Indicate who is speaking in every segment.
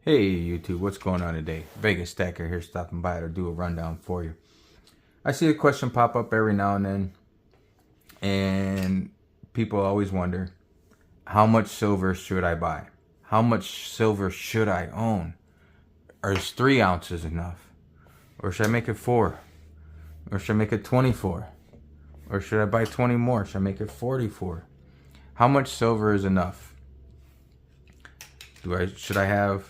Speaker 1: Hey YouTube, what's going on today? Vegas Stacker here, stopping by to do a rundown for you. I see a question pop up every now and then, and people always wonder, how much silver should I buy? How much silver should I own? Is 3 ounces enough? Or should I make it 4? Or should I make it 24? Or should I buy 20 more? Should I make it 44? How much silver is enough? Should I have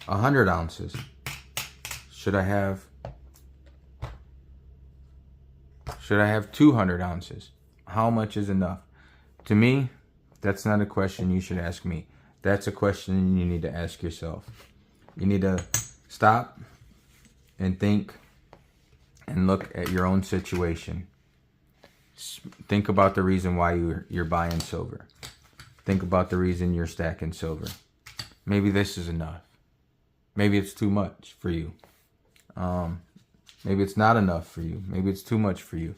Speaker 1: 100 ounces? Should I have 200 ounces? How much is enough? To me, that's not a question you should ask me. That's a question you need to ask yourself. You need to stop and think and look at your own situation. Think about the reason why you're buying silver. Think about the reason you're stacking silver. Maybe this is enough. Maybe it's too much for you. Maybe it's not enough for you. Maybe it's too much for you.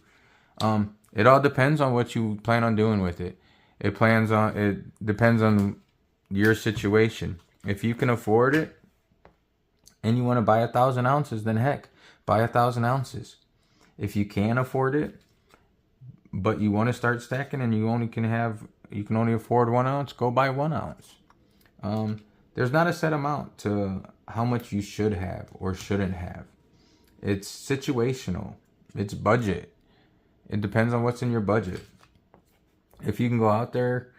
Speaker 1: It all depends on what you plan on doing with it. It depends on your situation. If you can afford it and you want to buy 1,000 ounces, then heck, buy 1,000 ounces. If you can't afford it, but you want to start stacking and you can only afford 1 ounce, go buy 1 ounce. There's not a set amount to how much you should have or shouldn't have. It's situational. It's budget. It depends on what's in your budget. If you can go out there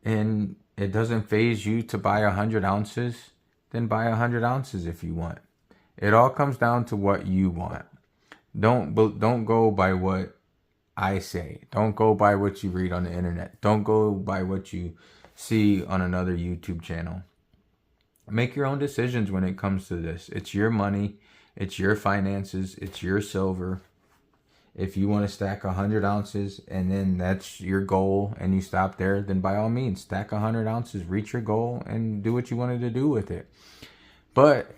Speaker 1: and it doesn't faze you to buy 100 ounces, then buy 100 ounces if you want. It all comes down to what you want. Don't go by what I say. Don't go by what you read on the internet. Don't go by what you see on another YouTube channel. Make your own decisions when it comes to this. It's your money. It's your finances. It's your silver. If you want to stack 100 ounces and then that's your goal and you stop there, then by all means, stack 100 ounces, reach your goal, and do what you wanted to do with it. But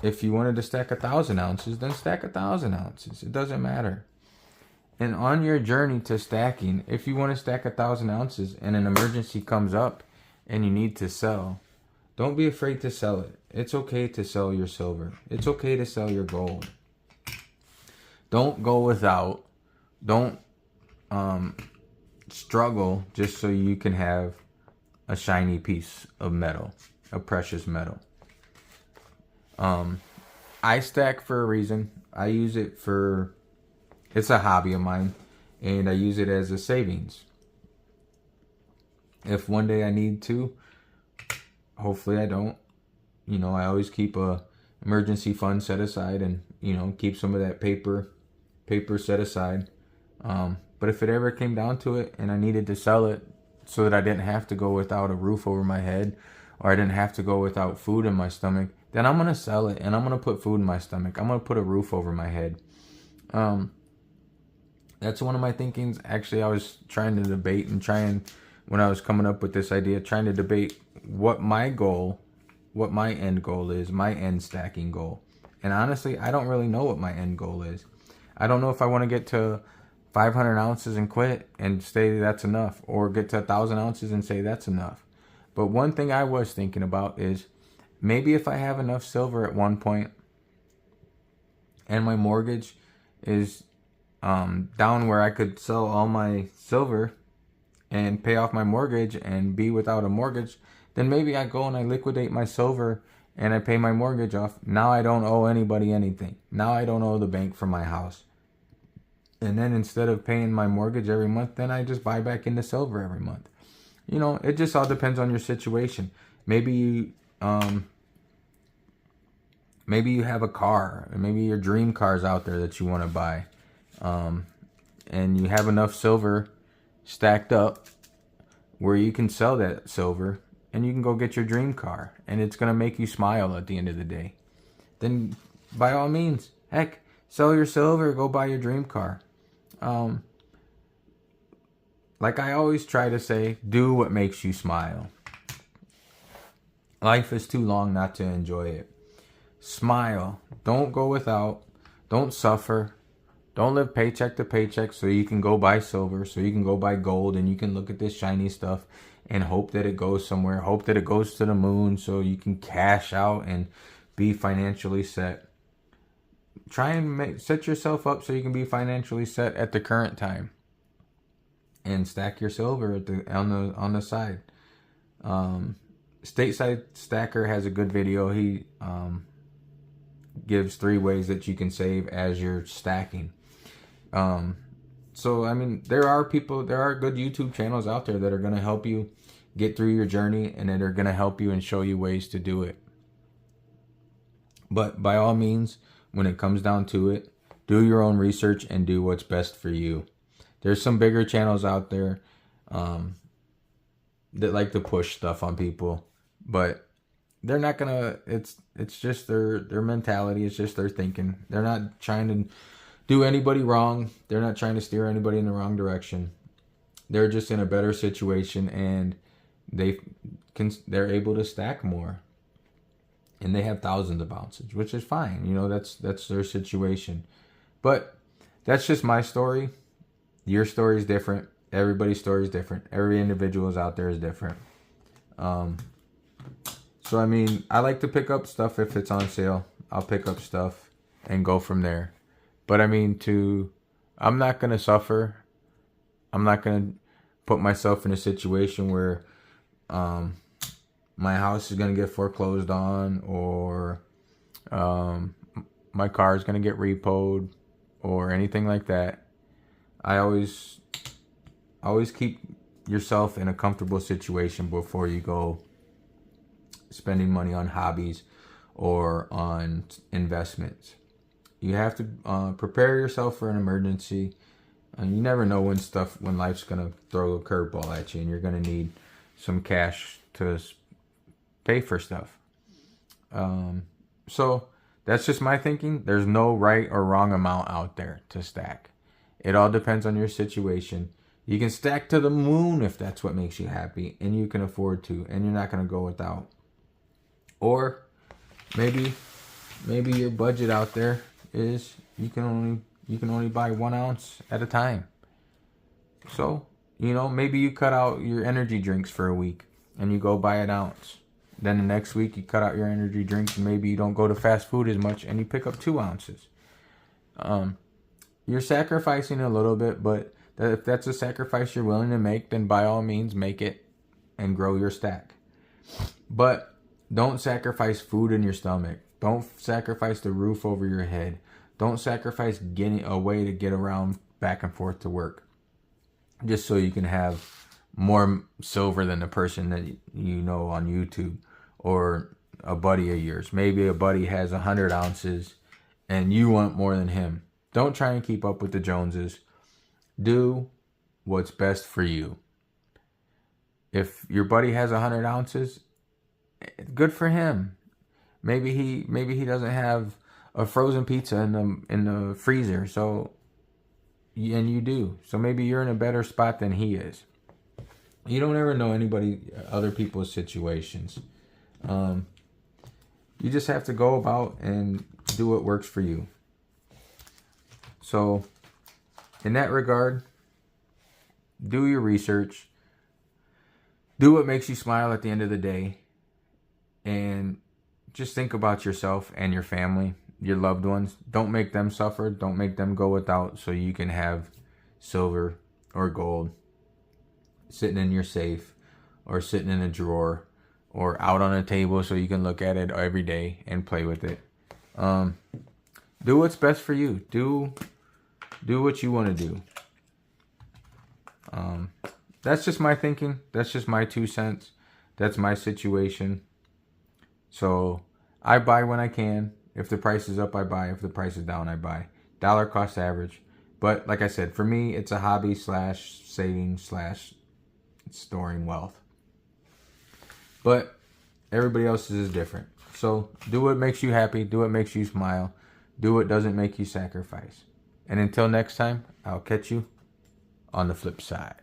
Speaker 1: if you wanted to stack 1,000 ounces, then stack 1,000 ounces. It doesn't matter. And on your journey to stacking, if you want to stack 1,000 ounces and an emergency comes up and you need to sell, don't be afraid to sell it. It's okay to sell your silver. It's okay to sell your gold. Don't go without. Don't struggle just so you can have a shiny piece of metal, a precious metal. I stack for a reason. I use it for, it's a hobby of mine, and I use it as a savings. If one day I need to, hopefully I don't. I always keep a emergency fund set aside and, keep some of that paper set aside. But if it ever came down to it and I needed to sell it so that I didn't have to go without a roof over my head or I didn't have to go without food in my stomach, then I'm going to sell it and I'm going to put food in my stomach. I'm going to put a roof over my head. That's one of my thinkings. Actually, I was trying to debate when I was coming up with this idea, trying to debate what my end goal is, my end stacking goal. And honestly, I don't really know what my end goal is. I don't know if I want to get to 500 ounces and quit and say that's enough, or get to 1,000 ounces and say that's enough. But one thing I was thinking about is maybe if I have enough silver at one point and my mortgage is down where I could sell all my silver and pay off my mortgage and be without a mortgage, then maybe I go and I liquidate my silver and I pay my mortgage off. Now I don't owe anybody anything. Now I don't owe the bank for my house. And then instead of paying my mortgage every month, then I just buy back into silver every month. It just all depends on your situation. Maybe you have a car, or maybe your dream car's out there that you want to buy. And you have enough silver stacked up where you can sell that silver and you can go get your dream car and it's going to make you smile at the end of the day. Then by all means, heck, sell your silver, go buy your dream car. Like I always try to say, do what makes you smile. Life is too long not to enjoy it. Smile. Don't go without. Don't suffer. Don't live paycheck to paycheck so you can go buy silver, so you can go buy gold, and you can look at this shiny stuff and hope that it goes somewhere. Hope that it goes to the moon so you can cash out and be financially set. Try and set yourself up so you can be financially set at the current time, and stack your silver on the side. Stateside Stacker has a good video. He gives 3 ways that you can save as you're stacking. So I mean, there are good YouTube channels out there that are going to help you get through your journey, and that are going to help you and show you ways to do it. But by all means, when it comes down to it, do your own research and do what's best for you. There's some bigger channels out there that like to push stuff on people, but they're not gonna. It's just their mentality. It's just their thinking. They're not trying to do anybody wrong. They're not trying to steer anybody in the wrong direction. They're just in a better situation, and they're able to stack more, and they have thousands of ounces, which is fine. You know, that's their situation. But that's just my story. Your story is different. Everybody's story is different. Every individual out there is different. So I mean, I like to pick up stuff if it's on sale. I'll pick up stuff and go from there. But I mean, I'm not gonna suffer. I'm not gonna put myself in a situation where my house is going to get foreclosed on, or my car is going to get repoed, or anything like that. I always keep yourself in a comfortable situation before you go spending money on hobbies or on investments. You have to prepare yourself for an emergency. And you never know when life's going to throw a curveball at you, and you're going to need some cash to pay for stuff. So that's just my thinking. There's no right or wrong amount out there to stack. It all depends on your situation. You can stack to the moon if that's what makes you happy, and you can afford to, and you're not going to go without. Or maybe your budget out there is you can only buy 1 ounce at a time. So, you know, maybe you cut out your energy drinks for a week and you go buy an ounce. Then the next week you cut out your energy drinks, and maybe you don't go to fast food as much and you pick up 2 ounces. You're sacrificing a little bit, but if that's a sacrifice you're willing to make, then by all means make it and grow your stack. But don't sacrifice food in your stomach. Don't sacrifice the roof over your head. Don't sacrifice getting a way to get around back and forth to work just so you can have more silver than the person that you know on YouTube or a buddy of yours. Maybe a buddy has 100 ounces and you want more than him. Don't try and keep up with the Joneses. Do what's best for you. If your buddy has 100 ounces, good for him. Maybe he doesn't have a frozen pizza in the freezer, so and you do. So maybe you're in a better spot than he is. You don't ever know other people's situations. You just have to go about and do what works for you. So in that regard, do your research. Do what makes you smile at the end of the day. And just think about yourself and your family, your loved ones. Don't make them suffer. Don't make them go without so you can have silver or gold sitting in your safe or sitting in a drawer or out on a table so you can look at it every day and play with it. Do what's best for you. Do what you want to do. That's just my thinking. That's just my 2 cents. That's my situation. So I buy when I can. If the price is up, I buy. If the price is down, I buy. Dollar cost average. But like I said, for me, it's a hobby / saving / storing wealth. But everybody else's is different. So do what makes you happy. Do what makes you smile. Do what doesn't make you sacrifice. And until next time, I'll catch you on the flip side.